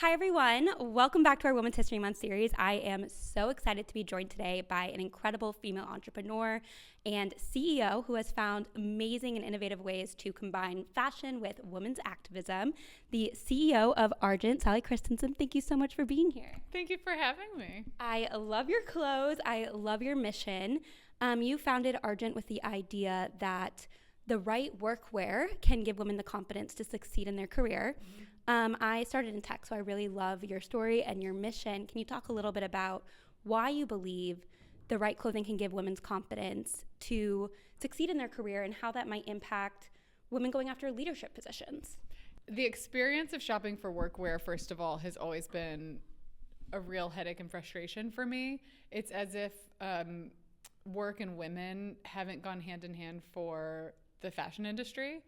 Hi, everyone. Welcome back to our Women's History Month series. I am so excited to be joined today by an incredible female entrepreneur and CEO who has found amazing and innovative ways to combine fashion with women's activism. The CEO of Argent, Sali Christenson, thank you so much for being here. Thank you for having me. I love your clothes. I love your mission. You founded Argent with the idea that the right workwear can give women the confidence to succeed in their career. I started in tech, so I really love your story and your mission. Can you talk a little bit about why you believe the right clothing can give women's confidence to succeed in their career and how that might impact women going after leadership positions? The experience of shopping for workwear, first of all, has always been a real headache and frustration for me. It's as if work and women haven't gone hand in hand for the fashion industry.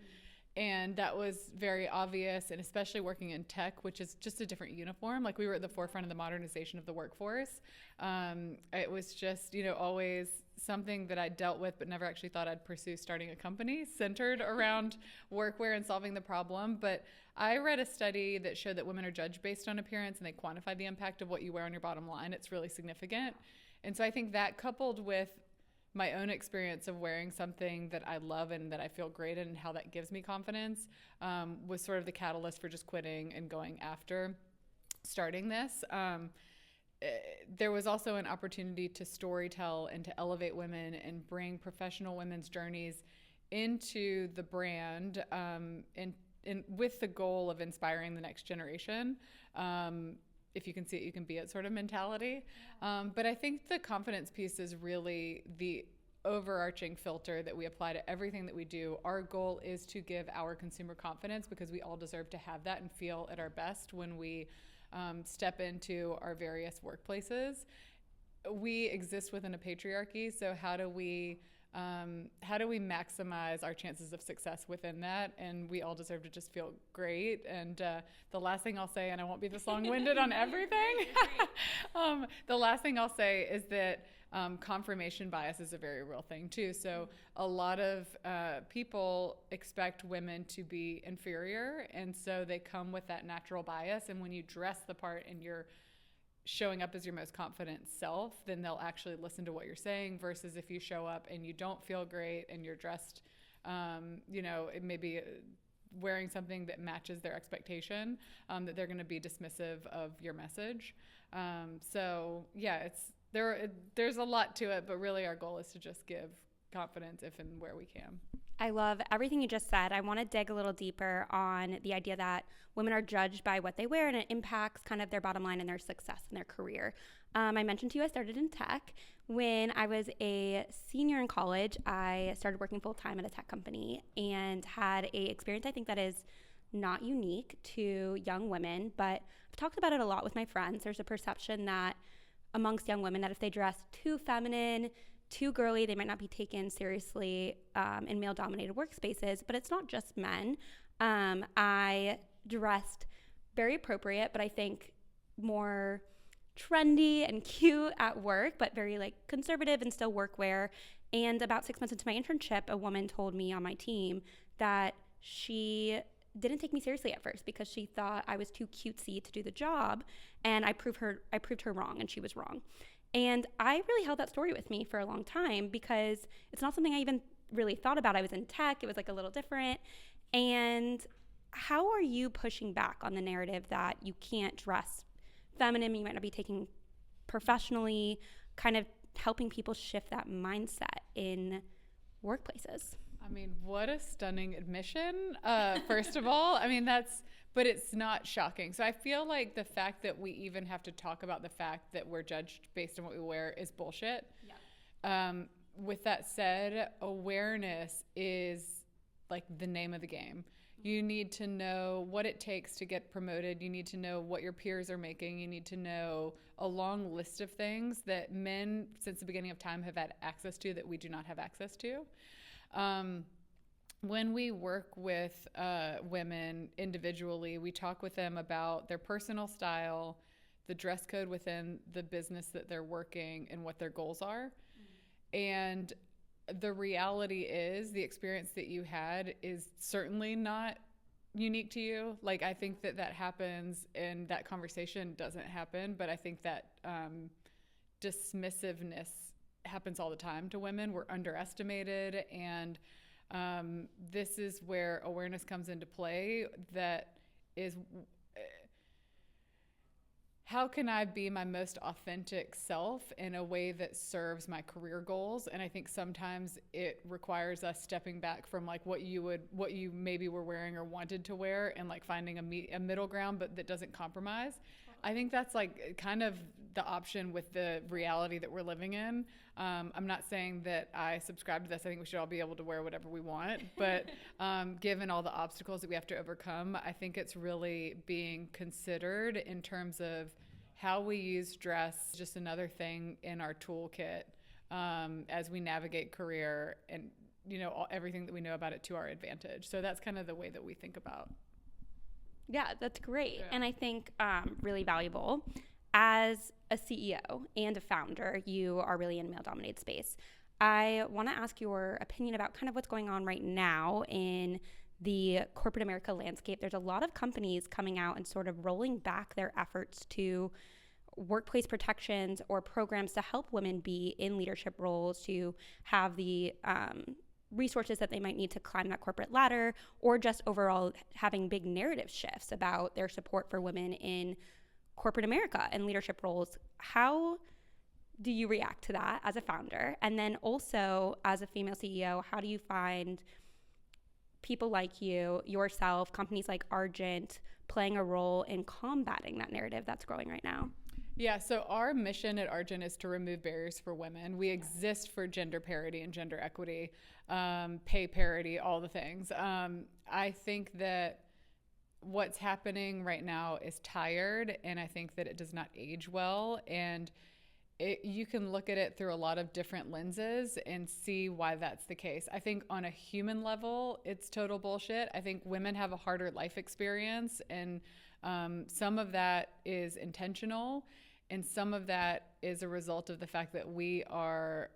And that was very obvious, and especially working in tech, which is just a different uniform. Like, we were at the forefront of the modernization of the workforce. It was just, always something that I dealt with, but never actually thought I'd pursue starting a company centered around workwear and solving the problem. But I read a study that showed that women are judged based on appearance, and they quantified the impact of what you wear on your bottom line. It's really significant. And so I think that, coupled with my own experience of wearing something that I love and that I feel great in and how that gives me confidence, was sort of the catalyst for just quitting and going after starting this. There was also an opportunity to storytell and to elevate women and bring professional women's journeys into the brand, and with the goal of inspiring the next generation. If you can see it, you can be it sort of mentality. But I think the confidence piece is really the overarching filter that we apply to everything that we do. Our goal is to give our consumer confidence, because we all deserve to have that and feel at our best when we step into our various workplaces. We exist within a patriarchy, so how do we maximize our chances of success within that? And we all deserve to just feel great. And the last thing I'll say, and I won't be this long-winded on everything, the last thing I'll say is that confirmation bias is a very real thing too. So a lot of people expect women to be inferior, and so they come with that natural bias. And when you dress the part and you're showing up as your most confident self, then they'll actually listen to what you're saying, versus if you show up and you don't feel great and you're dressed, it may be wearing something that matches their expectation, that they're going to be dismissive of your message. There's a lot to it, but really our goal is to just give confidence if and where we can. I love everything you just said. I want to dig a little deeper on the idea that women are judged by what they wear, and it impacts kind of their bottom line and their success in their career. I mentioned to you I started in tech. When I was a senior in college, I started working full-time at a tech company and had a experience I think that is not unique to young women, but I've talked about it a lot with my friends. There's a perception that amongst young women that if they dress too feminine, too girly, they might not be taken seriously in male-dominated workspaces. But it's not just men. I dressed very appropriate, but I think more trendy and cute at work, but very conservative and still workwear. And about 6 months into my internship, a woman told me on my team that she didn't take me seriously at first because she thought I was too cutesy to do the job, and I proved her wrong, and she was wrong. And I really held that story with me for a long time because it's not something I even really thought about. I was in tech. It was a little different. And how are you pushing back on the narrative that you can't dress feminine, you might not be taken professionally, kind of helping people shift that mindset in workplaces? I mean, what a stunning admission, first of all. I mean, but it's not shocking. So I feel like the fact that we even have to talk about the fact that we're judged based on what we wear is bullshit. Yeah. With that said, awareness is the name of the game. You need to know what it takes to get promoted. You need to know what your peers are making. You need to know a long list of things that men, since the beginning of time, have had access to that we do not have access to. When we work with women individually, we talk with them about their personal style, the dress code within the business that they're working, and what their goals are. And the reality is the experience that you had is certainly not unique to you. Like, I think that that happens and that conversation doesn't happen, but I think that dismissiveness happens all the time to women. We're underestimated, and this is where awareness comes into play. That is, how can I be my most authentic self in a way that serves my career goals? And I think sometimes it requires us stepping back from like what you maybe were wearing or wanted to wear, and like finding a middle ground, but that doesn't compromise. I think that's like kind of the option with the reality that we're living in. I'm not saying that I subscribe to this. I think we should all be able to wear whatever we want. But given all the obstacles that we have to overcome, I think it's really being considered in terms of how we use dress, just another thing in our toolkit as we navigate career and, you know, everything that we know about it to our advantage. So that's kind of the way that we think about. Yeah, that's great. Yeah. And I think really valuable. As a CEO and a founder, you are really in a male-dominated space. I want to ask your opinion about kind of what's going on right now in the corporate America landscape. There's a lot of companies coming out and sort of rolling back their efforts to workplace protections or programs to help women be in leadership roles, to have the resources that they might need to climb that corporate ladder, or just overall having big narrative shifts about their support for women in corporate America and leadership roles. How do you react to that as a founder? And then also as a female CEO, how do you find people like you, yourself, companies like Argent playing a role in combating that narrative that's growing right now? Yeah, so our mission at Argent is to remove barriers for women. We exist for gender parity and gender equity, pay parity, all the things. I think that what's happening right now is tired, and I think that it does not age well. And you can look at it through a lot of different lenses and see why that's the case. I think on a human level, it's total bullshit. I think women have a harder life experience, and some of that is intentional, and some of that is a result of the fact that we are,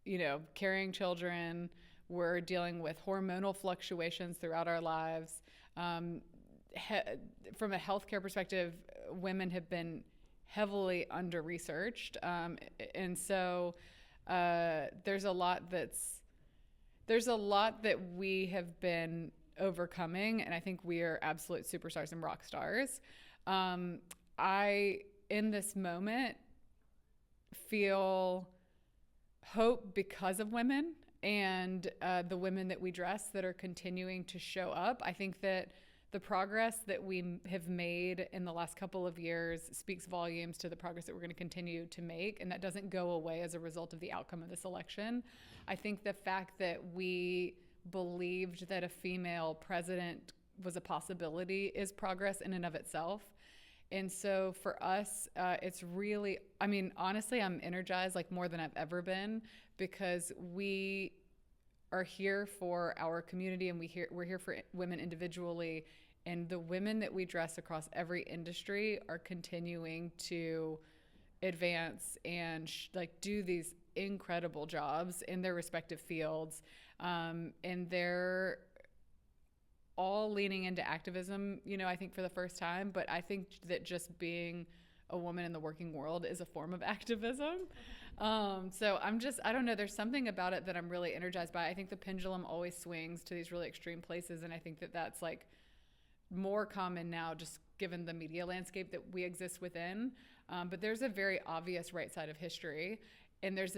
you know, carrying children. We're dealing with hormonal fluctuations throughout our lives. From a healthcare perspective, women have been heavily under-researched, and so there's a lot that we have been overcoming, and I think we are absolute superstars and rock stars. I, in this moment, feel hope because of women and the women that we dress that are continuing to show up. I think that the progress that we have made in the last couple of years speaks volumes to the progress that we're going to continue to make, and that doesn't go away as a result of the outcome of this election. I think the fact that we believed that a female president was a possibility is progress in and of itself. And so for us, it's really, I mean, honestly, I'm energized like more than I've ever been, because we are here for our community, and we're here for women individually, and the women that we dress across every industry are continuing to advance and do these incredible jobs in their respective fields, and they're all leaning into activism, you know, I think for the first time. But I think that just being a woman in the working world is a form of activism. So I don't know, there's something about it that I'm really energized by. I think the pendulum always swings to these really extreme places, and I think that that's like more common now, just given the media landscape that we exist within. But there's a very obvious right side of history, and there's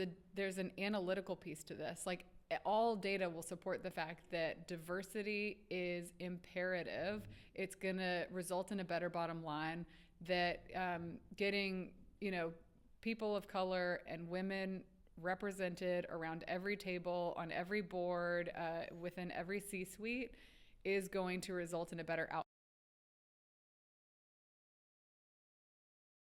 an analytical piece to this. Like, all data will support the fact that diversity is imperative. It's going to result in a better bottom line, that getting, you know, people of color and women represented around every table, on every board, within every C-suite is going to result in a better outcome